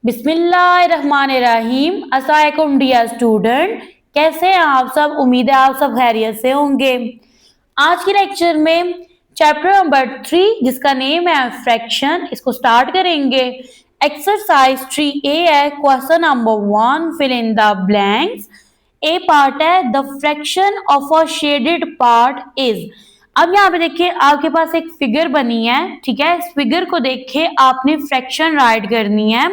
बिस्मिल्लाहिर्रहमानिर्रहीम। अस्सलामुअलैकुम dear student, कैसे हैं आप सब। उम्मीद है आप सब खैरियत से होंगे। आज के लेक्चर में चैप्टर नंबर 3 जिसका नेम है फ्रैक्शन, इसको स्टार्ट करेंगे। एक्सरसाइज 3A है, question number 1 fill in the blanks. A part है the fraction of a shaded part is. अब यहाँ पे देखिए आपके पास एक फिगर बनी है, ठीक है। इस फिगर को देखे आपने फ्रैक्शन राइट करनी है।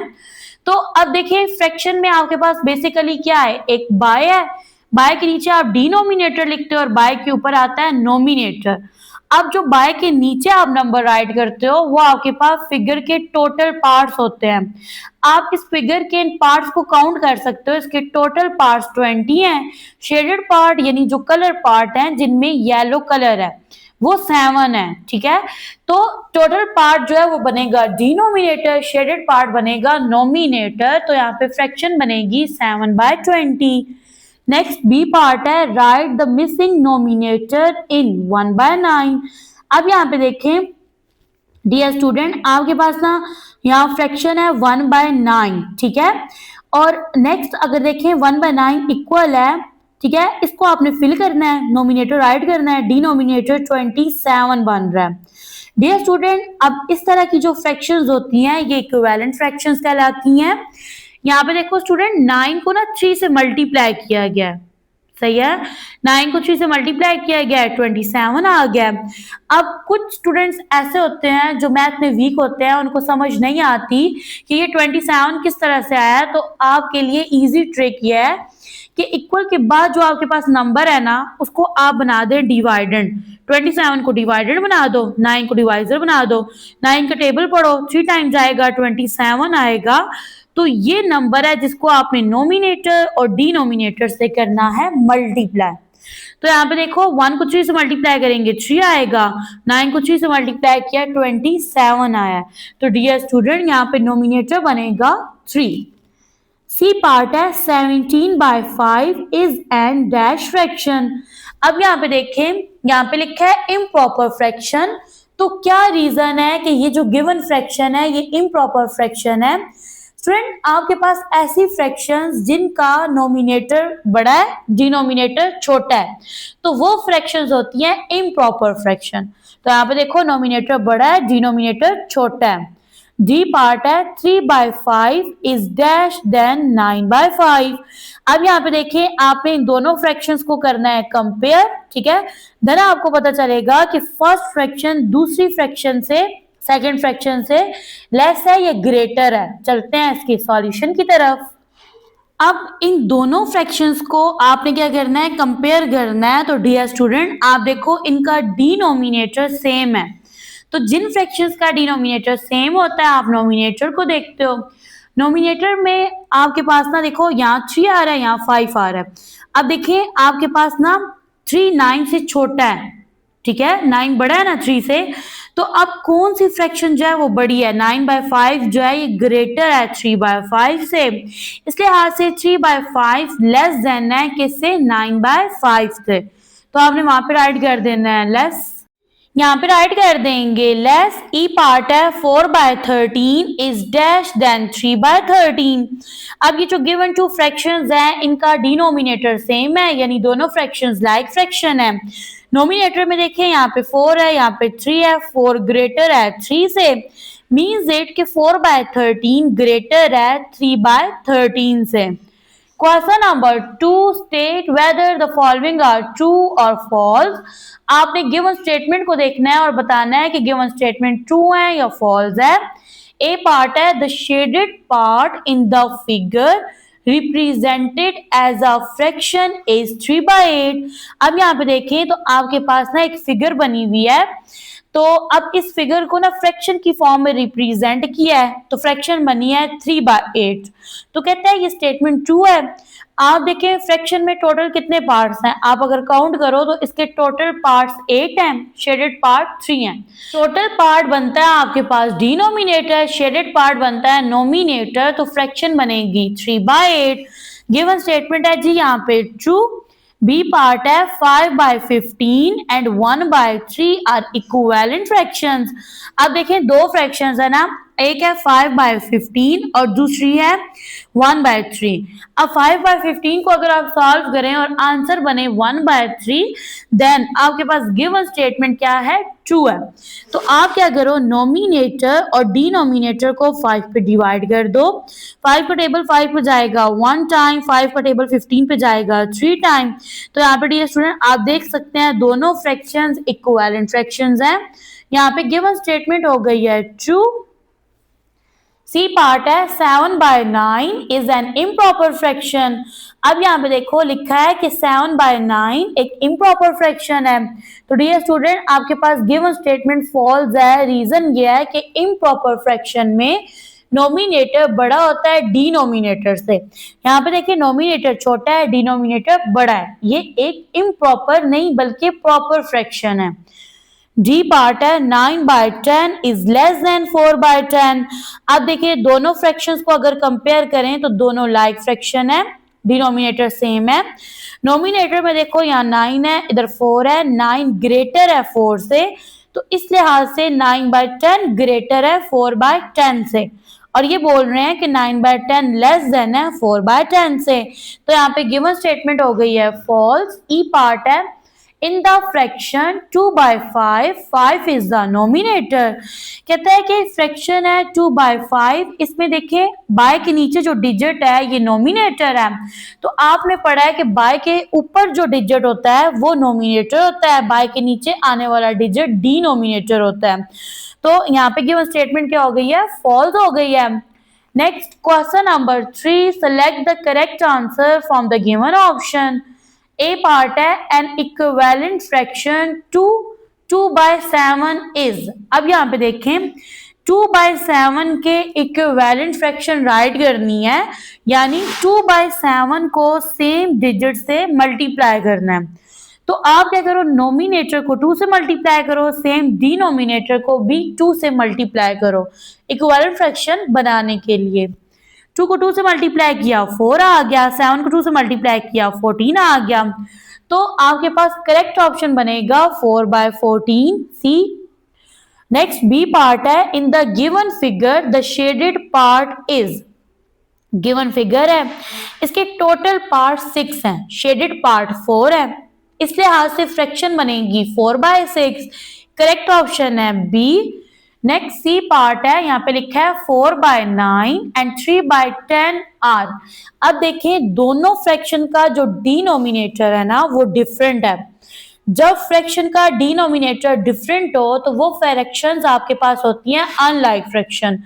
तो अब देखिए फ्रैक्शन में आपके पास बेसिकली क्या है, एक बाय है, बाय के नीचे आप डिनोमिनेटर लिखते हो और बाय के ऊपर आता है नोमिनेटर। अब जो बाय के नीचे आप नंबर राइट करते हो वो आपके पास फिगर के टोटल पार्ट्स होते हैं। आप इस फिगर के इन पार्ट्स को काउंट कर सकते हो। इसके टोटल पार्ट्स 20 हैं। शेडेड पार्ट यानी जो कलर पार्ट हैं जिनमें येलो कलर है वो 7 है, ठीक है। तो टोटल पार्ट जो है वो बनेगा डिनोमिनेटर, शेडेड पार्ट बनेगा नोमिनेटर। तो यहाँ पे फ्रैक्शन बनेगी 7/20। नेक्स्ट बी पार्ट है राइट द मिसिंग नोमिनेटर इन 1/9। अब यहाँ पे देखें डियर स्टूडेंट, आपके पास ना यहाँ फ्रैक्शन है 1/9, ठीक है। और नेक्स्ट अगर देखें 1/9 इक्वल है, ठीक है, इसको आपने फिल करना है, नोमिनेटर राइट करना है, डिनोमिनेटर 27 बन रहा है। डियर स्टूडेंट, अब इस तरह की जो फ्रैक्शंस होती हैं ये इक्विवेलेंट फ्रैक्शंस कहलाती हैं। यहाँ पे देखो स्टूडेंट 9 को ना 3 से मल्टीप्लाई किया गया है, सही है। 9 को 3 से मल्टीप्लाई किया गया है, 27 आ गया। अब कुछ स्टूडेंट्स ऐसे होते हैं जो मैथ में वीक होते हैं, उनको समझ नहीं आती कि ये 27 किस तरह से आया। तो आपके लिए इजी ट्रिक ये है कि इक्वल के बाद जो आपके पास नंबर है ना उसको आप बना दें डिवाइडेंड। 27 को डिवाइडेड बना दो, 9 को डिवाइजर बना दो। 9 का टेबल पढ़ो, 3 टाइम्स आएगा 27 आएगा। तो ये नंबर है जिसको आपने नोमिनेटर और डिनोमिनेटर से करना है मल्टीप्लाई। तो यहाँ पे देखो 1 को 3 से मल्टीप्लाई करेंगे 3 आएगा, 9 को 3 से मल्टीप्लाई किया 27 आया। तो डियर स्टूडेंट यहाँ पे नोमिनेटर बनेगा 3। सी पार्ट है 17/5 इज एन डैश फ्रैक्शन। अब यहाँ पे देखें, यहाँ पे लिखा है इम्प्रॉपर फ्रैक्शन। तो क्या रीजन है कि ये जो गिवन फ्रैक्शन है ये इम्प्रॉपर फ्रैक्शन है। स्टूडेंट आपके पास ऐसी फ्रैक्शंस जिनका नोमिनेटर बड़ा है डिनोमिनेटर छोटा है, तो वो फ्रैक्शंस होती हैं इम्प्रॉपर फ्रैक्शन। तो यहाँ पे देखो नोमिनेटर बड़ा है डिनोमिनेटर छोटा है। डी पार्ट है 3/5 इज डैश देन 9/5। अब यहाँ पे देखिए आपने इन दोनों फ्रैक्शंस को करना है कंपेयर, ठीक है। देन आपको पता चलेगा कि फर्स्ट फ्रैक्शन दूसरी फ्रैक्शन से, सेकंड फ्रैक्शन से लेस है या ग्रेटर है। चलते हैं इसके सॉल्यूशन की तरफ। अब इन दोनों फ्रैक्शंस को आपने क्या करना है, कंपेयर करना है। तो डियर स्टूडेंट आप देखो इनका डिनोमिनेटर सेम है। तो जिन फ्रैक्शंस का डिनोमिनेटर सेम होता है आप नोमिनेटर को देखते हो। नोमिनेटर में आपके पास ना देखो यहाँ 3 आ रहा है, यहाँ 5 आ रहा है। अब देखिए आपके पास ना 3 9 से छोटा है, ठीक है, 9 बड़ा है ना 3 से। तो अब कौन सी फ्रैक्शन जो है वो बड़ी है, 9/5 जो है ये ग्रेटर है 3/5 से। इसलिए हाथ से 3/5 लेस देन है किससे, 9/5 से। तो आपने वहां पे राइट कर देना है लेस, यहाँ पे राइट कर देंगे लेस। ई पार्ट है 4/13 इज डैश देन 3/13। अब ये जो गिवन टू फ्रैक्शंस हैं इनका डिनोमिनेटर सेम है, यानी दोनों फ्रैक्शंस लाइक फ्रैक्शन है। नोमिनेटर में देखिए यहाँ पे 4 है, यहाँ पे 3 है, 4 ग्रेटर है 3 से, मीन्स इट कि 4/13 ग्रेटर है 3/13 से। Question number 2 state whether the following are true और फॉल्स। आपने गिवन स्टेटमेंट को देखना है और बताना है कि गिवन स्टेटमेंट ट्रू है या फॉल्स है। ए पार्ट है the shaded part in the figure represented as a fraction is 3/8। अब यहाँ पे देखें तो आपके पास ना एक फिगर बनी हुई है। तो अब इस फिगर को ना फ्रैक्शन की फॉर्म में रिप्रेजेंट किया है, तो फ्रैक्शन बनी है 3/8। तो कहता है ये स्टेटमेंट ट्रू है। आप देखें फ्रैक्शन में टोटल कितने पार्ट्स हैं, आप अगर काउंट करो तो इसके टोटल पार्ट्स 8 हैं, शेडेड पार्ट 3 हैं। टोटल पार्ट बनता है आपके पास डिनोमिनेटर, शेडेड पार्ट बनता है नोमिनेटर। तो फ्रैक्शन बनेगी 3/8। गिवन स्टेटमेंट है जी यहाँ पे ट्रू। बी पार्ट है 5/15 and 1/3 आर इक्विवेलेंट फ्रैक्शंस। अब देखें दो फ्रैक्शंस है ना, एक है 5/15 और दूसरी है 1/3। अब 5/15 को अगर आप सॉल्व करें और आंसर बने 1/3, देन आपके पास गिवन स्टेटमेंट क्या है, ट्रू है। तो आप क्या करो, नोमिनेटर और डिनोमिनेटर को 5 पे डिवाइड कर दो। 5 का टेबल 5 पे जाएगा 1 टाइम, 5 का टेबल 15 पे जाएगा 3 टाइम। तो यहाँ पे डियर स्टूडेंट आप देख सकते हैं दोनों फ्रैक्शंस इक्विवेलेंट फ्रैक्शंस हैं। यहाँ पे गिवन स्टेटमेंट हो गई है ट्रू। सी पार्ट है 7/9 इज एन इम्प्रॉपर फ्रैक्शन। अब यहाँ पे देखो लिखा है कि 7/9 एक इम्प्रॉपर फ्रैक्शन है। तो डियर स्टूडेंट आपके पास गिवन स्टेटमेंट फॉल्स है। रीजन ये है कि इम्प्रॉपर फ्रैक्शन में नोमिनेटर बड़ा होता है डिनोमिनेटर से। यहाँ पे देखिए नोमिनेटर छोटा है, डिनोमिनेटर बड़ा है। ये एक इम्प्रॉपर नहीं बल्कि प्रॉपर फ्रैक्शन है। डी पार्ट है 9/10 इज लेस देन 4/10। अब देखिए दोनों फ्रैक्शंस को अगर कंपेयर करें तो दोनों लाइक फ्रैक्शन है, डिनोमिनेटर सेम है। नोमिनेटर में देखो यहाँ 9 है, इधर 4 है, 9 ग्रेटर है 4 से, तो इस लिहाज से 9/10 ग्रेटर है 4/10 से। और ये बोल रहे हैं कि 9/10 लेस देन है 4/10 से। तो यहाँ पे गिवन स्टेटमेंट हो गई है फॉल्स। ई पार्ट है in the fraction 2/5, 5 is the nominator. कहता है कि फ्रैक्शन है 2/5, इसमें देखिए बाय के नीचे जो डिजिट है ये नोमिनेटर है। तो आपने पढ़ा है कि बाय के ऊपर जो डिजिट होता है वो नोमिनेटर होता है, बाय के नीचे आने वाला डिजिट डिनोमिनेटर होता है। तो यहाँ पे गिवन स्टेटमेंट क्या हो गई है, फॉल्स हो गई है। Next question number 3, select the correct answer from the given option. A part है एन इक्विवेलेंट फ्रैक्शन 2/7 इज। अब यहाँ पे देखें 2/7 के इक्विवेलेंट फ्रैक्शन राइट करनी है, यानी 2/7 को सेम डिजिट से मल्टीप्लाई करना है। तो आप क्या करो, नोमिनेटर को 2 से मल्टीप्लाई करो, सेम डिनोमिनेटर को भी 2 से मल्टीप्लाई करो इक्विवेलेंट फ्रैक्शन बनाने के लिए। 2 को 2 से मल्टीप्लाई किया 4 आ गया, 7 को 2 से मल्टीप्लाई किया 14 आ गया। तो आपके पास करेक्ट ऑप्शन बनेगा 4/14 सी। नेक्स्ट बी पार्ट है in the given figure the shaded part is. Given figure है, इसके टोटल पार्ट 6 हैं, शेडेड पार्ट 4 है, इस लिहाज से फ्रैक्शन बनेगी 4/6। करेक्ट ऑप्शन है बी। नेक्स्ट सी पार्ट है, यहाँ पे लिखा है 4/9 एंड 3/10 आर। अब देखें दोनों फ्रैक्शन का जो डिनोमिनेटर है ना वो डिफरेंट है। जब फ्रैक्शन का डिनोमिनेटर डिफरेंट हो तो वो फ्रैक्शंस आपके पास होती हैं अनलाइक फ्रैक्शन।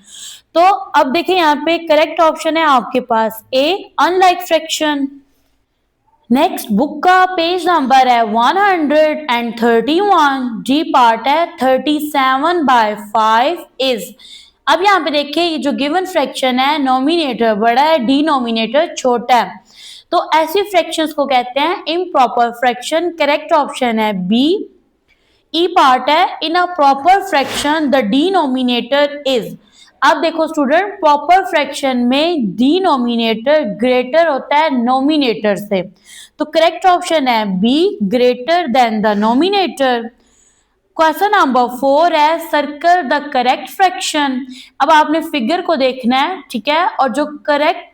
तो अब देखिए यहाँ पे करेक्ट ऑप्शन है आपके पास ए, अनलाइक फ्रैक्शन। नेक्स्ट बुक का पेज नंबर है 131, जी पार्ट है 37/5 इज। अब यहाँ पे देखिए ये जो गिवन फ्रैक्शन है नोमिनेटर बड़ा है डिनोमिनेटर छोटा है, तो ऐसी फ्रैक्शंस को कहते हैं इम्प्रॉपर फ्रैक्शन। करेक्ट ऑप्शन है बी। ई पार्ट है in a proper fraction the denominator is. अब देखो स्टूडेंट प्रॉपर फ्रैक्शन में डिनोमिनेटर ग्रेटर होता है नोमिनेटर से, तो करेक्ट ऑप्शन है B, greater than the nominator. Question number 4 है सर्कल द करेक्ट फ्रैक्शन। अब आपने फिगर को देखना है, ठीक है, और जो करेक्ट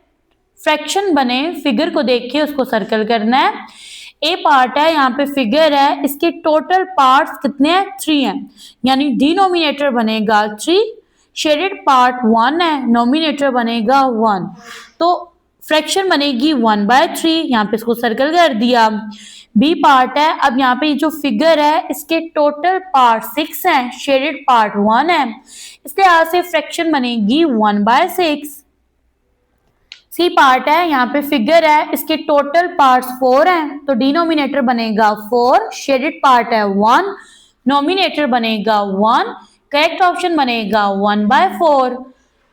फ्रैक्शन बने फिगर को देख के उसको सर्कल करना है। ए पार्ट है, यहाँ पे फिगर है, इसके टोटल पार्ट्स कितने हैं, 3 हैं, यानी डिनोमिनेटर बनेगा 3, शेडेड पार्ट 1 है, नोमिनेटर बनेगा 1, तो फ्रैक्शन बनेगी 1/3। यहाँ पे इसको सर्कल कर दिया। बी पार्ट है, अब यहाँ पे जो फिगर है इसके टोटल पार्ट 6 हैं, शेडेड पार्ट 1 है, इसलिए यहाँ से फ्रैक्शन बनेगी 1/6। सी पार्ट है, यहाँ पे फिगर है, इसके टोटल पार्ट्स 4 हैं, तो डिनोमिनेटर बनेगा 4, शेडेड पार्ट है 1, नोमिनेटर बनेगा 1, करेक्ट ऑप्शन बनेगा 1/4।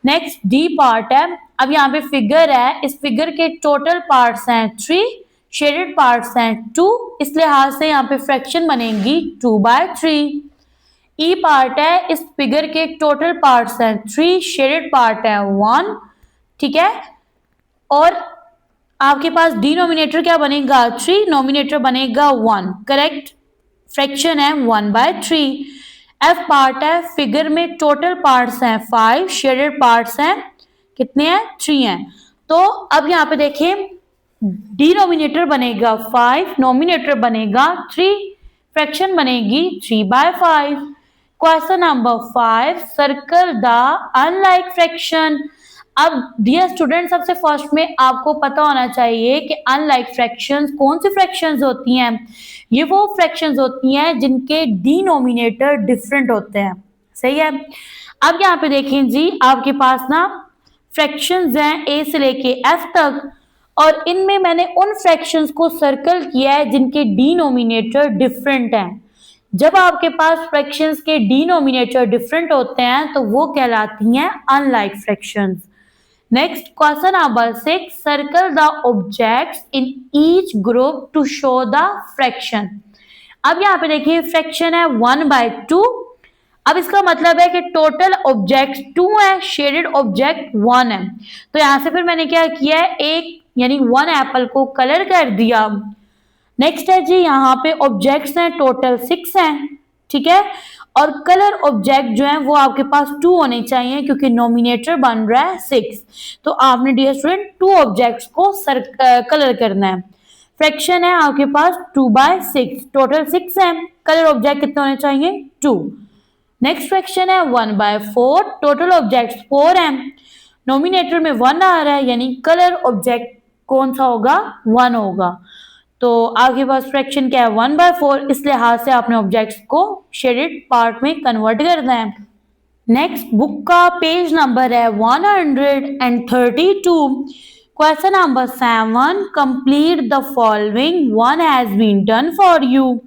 नेक्स्ट डी पार्ट है, अब यहाँ पे फिगर है, इस फिगर के टोटल पार्ट्स हैं 3, शेडेड पार्ट्स हैं 2, इस लिहाज से यहाँ पे फ्रैक्शन बनेगी 2/3। ई पार्ट है, इस फिगर के टोटल पार्ट्स हैं 3, शेडेड पार्ट है 1, ठीक है, और आपके पास डिनोमिनेटर क्या बनेगा 3, नोमिनेटर बनेगा 1, करेक्ट फ्रैक्शन है 1/3। एफ पार्ट है, फिगर में टोटल पार्ट्स हैं 5, शेडेड पार्ट्स हैं कितने हैं 3 हैं। तो अब यहाँ पे देखें डिनोमिनेटर बनेगा 5, नोमिनेटर बनेगा 3, फ्रैक्शन बनेगी 3/5। Question number 5, circle the unlike fraction. अब डियर स्टूडेंट, सबसे फर्स्ट में आपको पता होना चाहिए कि अनलाइक फ्रैक्शंस कौन सी फ्रैक्शंस होती हैं। ये वो फ्रैक्शंस होती हैं जिनके डिनोमिनेटर डिफरेंट होते हैं, सही है। अब यहाँ पे देखें जी, आपके पास ना फ्रैक्शंस हैं ए से लेके एफ तक, और इनमें मैंने उन फ्रैक्शंस को सर्कल किया है जिनके डिनोमिनेटर डिफरेंट हैं। जब आपके पास फ्रैक्शंस के डिनोमिनेटर डिफरेंट होते हैं तो वो कहलाती हैं unlike fractions. Next question number 6, circle the objects in each group to show the fraction. अब यहाँ पे देखिए फ्रैक्शन है 1/2। अब इसका मतलब है कि टोटल ऑब्जेक्ट 2 है, शेडेड ऑब्जेक्ट 1 है। तो यहां से फिर मैंने क्या किया है, एक यानी 1 एप्पल को कलर कर दिया। नेक्स्ट है जी, यहाँ पे ऑब्जेक्ट्स हैं टोटल 6 हैं, ठीक है, और कलर ऑब्जेक्ट जो है वो आपके पास 2 होने चाहिए क्योंकि नोमिनेटर बन रहा है 6। तो आपने डियर स्टूडेंट 2 ऑब्जेक्ट्स को कलर करना है। फ्रैक्शन है आपके पास 2/6, टोटल 6 है, कलर ऑब्जेक्ट कितने होने चाहिए 2। नेक्स्ट फ्रैक्शन है 1/4, टोटल ऑब्जेक्ट 4 है, नोमिनेटर में 1 आ रहा है यानी कलर ऑब्जेक्ट कौन सा होगा 1 होगा। तो आपके पास फ्रैक्शन क्या है 1/4, इस लिहाज से आपने ऑब्जेक्ट्स को शेडेड पार्ट में कन्वर्ट करना है। नेक्स्ट बुक का पेज नंबर है 132। Question number 7, complete the following, one has been done for you.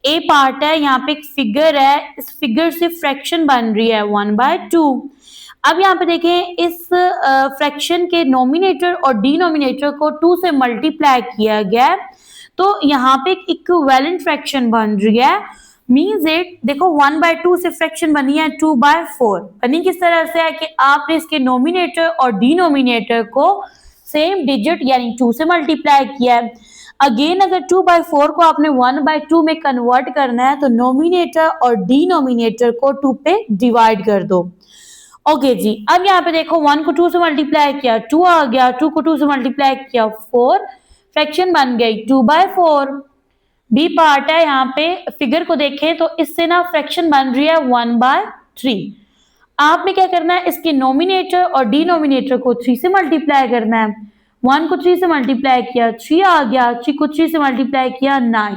A part है, यहाँ पे एक फिगर है, इस फिगर से फ्रैक्शन बन रही है 1/2। अब यहाँ पे देखें इस फ्रैक्शन के नोमिनेटर और डिनोमिनेटर को 2 से मल्टीप्लाई किया गया है, तो यहाँ पे एक इक्विवेलेंट फ्रैक्शन बन रही है। मीन्स इट, देखो 1/2 से फ्रैक्शन बनी है 2/4। बनी किस तरह से है कि आपने इसके नोमिनेटर और डिनोमिनेटर को सेम डिजिट यानी 2 से मल्टीप्लाई किया है। अगेन अगर 2/4 को आपने 1/2 में कन्वर्ट करना है तो नोमिनेटर और डिनोमिनेटर को 2 पे डिवाइड कर दो। ओके जी, अब यहाँ पे देखो 1 को 2 से मल्टीप्लाई किया 2 आ गया, 2 को 2 से मल्टीप्लाई किया 4, फ्रैक्शन बन गई 2/4। बी पार्ट है, यहाँ पे फिगर को देखें तो इससे ना फ्रैक्शन बन रही है 1/3। आपने क्या करना है, इसके नोमिनेटर और डिनोमिनेटर को 3 से मल्टीप्लाई करना है। 1 को 3 से मल्टीप्लाई किया 3 आ गया, 3 को 3 से मल्टीप्लाई किया 9,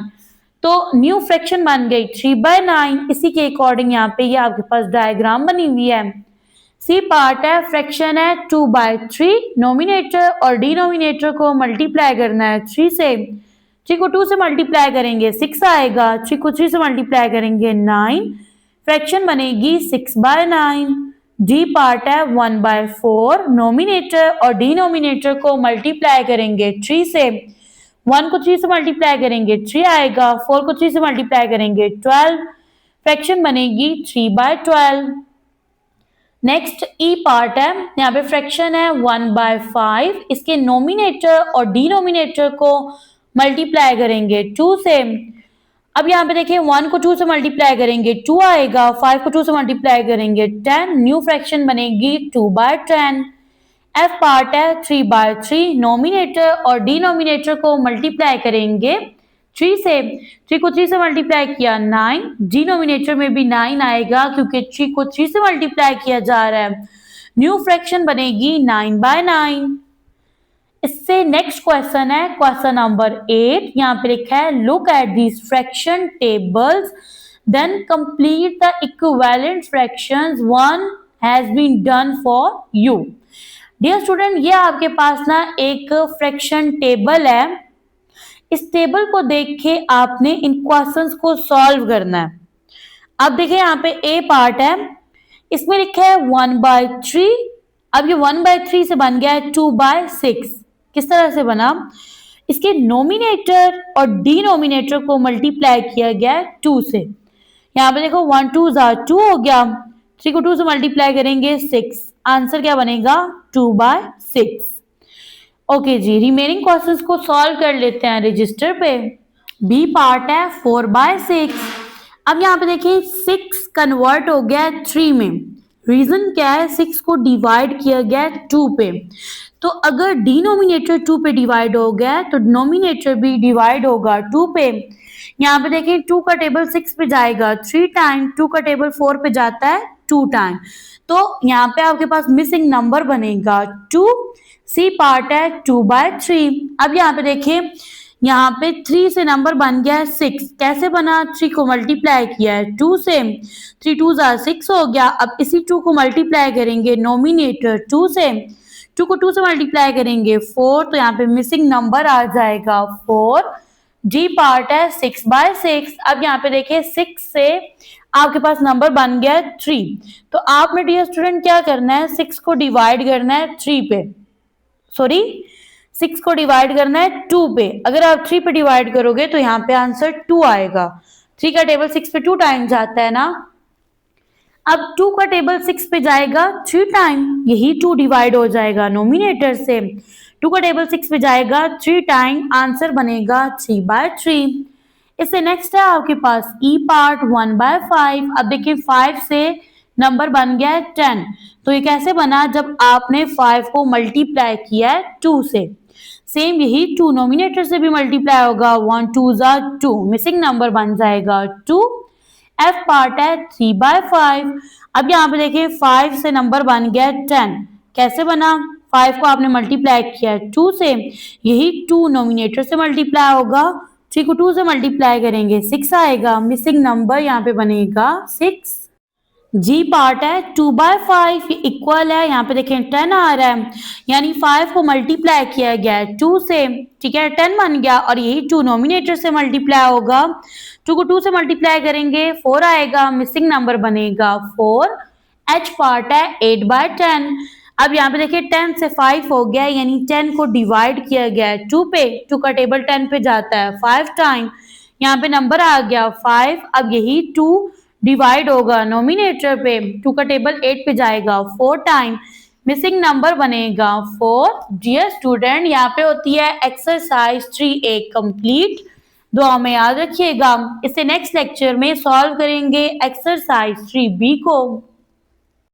तो न्यू फ्रैक्शन बन गई 3/9। इसी के अकॉर्डिंग यहाँ पे ये आपके पास डायग्राम बनी हुई है। सी पार्ट है, फ्रैक्शन है 2/3, नोमिनेटर और डिनोमिनेटर को मल्टीप्लाई करना है 3 से। 3 को 2 से मल्टीप्लाई करेंगे 6 आएगा, 3 को 3 से मल्टीप्लाई करेंगे 9, फ्रैक्शन बनेगी 6/9। डी पार्ट है 1/4, नोमिनेटर और डिनोमिनेटर को मल्टीप्लाई करेंगे 3 से। 1 को 3 से मल्टीप्लाई करेंगे 3 आएगा, 4 को 3 से मल्टीप्लाई करेंगे 12, फ्रैक्शन बनेगी 3/12। नेक्स्ट ई पार्ट है, यहाँ पे फ्रैक्शन है 1/5, इसके नोमिनेटर और डिनोमिनेटर को मल्टीप्लाई करेंगे 2 से। अब यहाँ पे देखिए 1 को 2 से मल्टीप्लाई करेंगे 2 आएगा, 5 को 2 से मल्टीप्लाई करेंगे 10, न्यू फ्रैक्शन बनेगी 2/10। एफ पार्ट है 3/3, नोमिनेटर और डिनोमिनेटर को मल्टीप्लाई करेंगे 3 से। 3 को 3 से मल्टीप्लाई किया 9, डिनोमिनेटर में भी 9 आएगा क्योंकि 3 को 3 से मल्टीप्लाई किया जा रहा है। न्यू फ्रैक्शन बनेगी 9/9। इससे नेक्स्ट क्वेश्चन है क्वेश्चन नंबर 8, यहाँ पे लिखा है look at these fraction tables then complete the equivalent fractions, one has been done for you. Dear student, ये आपके पास ना एक फ्रैक्शन टेबल है, इस टेबल को देख के आपने इन क्वेश्चंस को सॉल्व करना है। अब देखिए यहाँ पे ए पार्ट है, इसमें लिखा है 1/3, अब ये 1/3 से बन गया है 2/6। किस तरह से बना, इसके नोमिनेटर और डिनोमिनेटर को मल्टीप्लाई किया गया है 2 से। यहाँ पे देखो 1 2 2 हो गया, 3 को 2 से मल्टीप्लाई करेंगे 6, आंसर क्या बनेगा 2/6। ओके जी, रिमेनिंग क्वेश्चंस को सॉल्व कर लेते हैं रजिस्टर पे। बी पार्ट है 4/6, अब यहाँ पे देखिए 6 कन्वर्ट हो गया 3 में। रीजन क्या है? 6 को डिवाइड किया गया 2 पे। तो अगर डिनोमिनेटर 2 पे डिवाइड हो गया तो नोमिनेटर भी डिवाइड होगा 2 पे। यहाँ पे देखिए 2 का टेबल 6 पे जाएगा 3 टाइम, 2 का टेबल 4 पे जाता है 2 टाइम। तो यहाँ पे आपके पास मिसिंग नंबर बनेगा 2। सी पार्ट है 2/3। अब यहाँ पे देखिए यहाँ पे 3 से नंबर बन गया है 6। कैसे बना? 3 को मल्टीप्लाई किया है 2 से, 3 2 6 हो गया। अब इसी 2 को मल्टीप्लाई करेंगे नोमिनेटर 2 से, 2 को 2 से मल्टीप्लाई करेंगे 4, तो यहाँ पे मिसिंग नंबर आ जाएगा 4। जी पार्ट है 6/6। अब यहाँ पे देखिए 6 से आपके पास नंबर बन गया 3। तो आपने डियर स्टूडेंट क्या करना है? 6 को डिवाइड करना है 3 पे, सॉरी 6 को डिवाइड करना है 2 पे। अगर आप 3 पे डिवाइड करोगे तो यहाँ पे आंसर 2 आएगा। 3 का टेबल 6 पे 2 टाइम जाता है ना। अब 2 का टेबल 6 पे जाएगा 3 टाइम, यही 2 डिवाइड हो जाएगा नोमिनेटर से। 2 का टेबल 6 पे जाएगा 3 टाइम, आंसर बनेगा 3/3। इससे नेक्स्ट है आपके पास ई पार्ट 1/5। अब देखिए 5 से नंबर बन गया है 10। तो ये कैसे बना? जब आपने 5 को मल्टीप्लाई किया है 2 से। सेम यही 2 नोमिनेटर से भी मल्टीप्लाई होगा, 1 2 2, मिसिंग नंबर बन जाएगा 2। एफ पार्ट है 3/5। अब यहाँ पे देखिए 5 से नंबर बन गया 10। कैसे बना? 5 को आपने मल्टीप्लाई किया है 2 से, यही 2 नोमिनेटर से मल्टीप्लाई होगा, 3 को 2 से मल्टीप्लाई करेंगे 6 आएगा, मिसिंग नंबर यहाँ पे बनेगा 6। जी पार्ट है 2/5, इक्वल है, यहाँ पे देखें 10 आ रहा है, यानी 5 को मल्टीप्लाई किया गया है 2 से, ठीक है 10 बन गया, और यही 2 नोमिनेटर से मल्टीप्लाई होगा, 2 को 2 से मल्टीप्लाई करेंगे 4 आएगा, मिसिंग नंबर बनेगा 4। एच पार्ट है 8/10। अब यहाँ पे देखिए 10 से 5 हो गया, यानी 10 को डिवाइड किया गया है 2 पे, 2 का टेबल 10 पे जाता है 5 टाइम, यहाँ पे नंबर आ गया 5। अब यही 2 डिवाइड होगा नोमिनेटर पे, 2 का टेबल 8 पे जाएगा 4 टाइम, मिसिंग नंबर बनेगा 4। डियर स्टूडेंट, यहाँ पे होती है एक्सरसाइज 3A कंप्लीट। दुआ में याद रखिएगा। इससे नेक्स्ट लेक्चर में सॉल्व करेंगे एक्सरसाइज 3B को।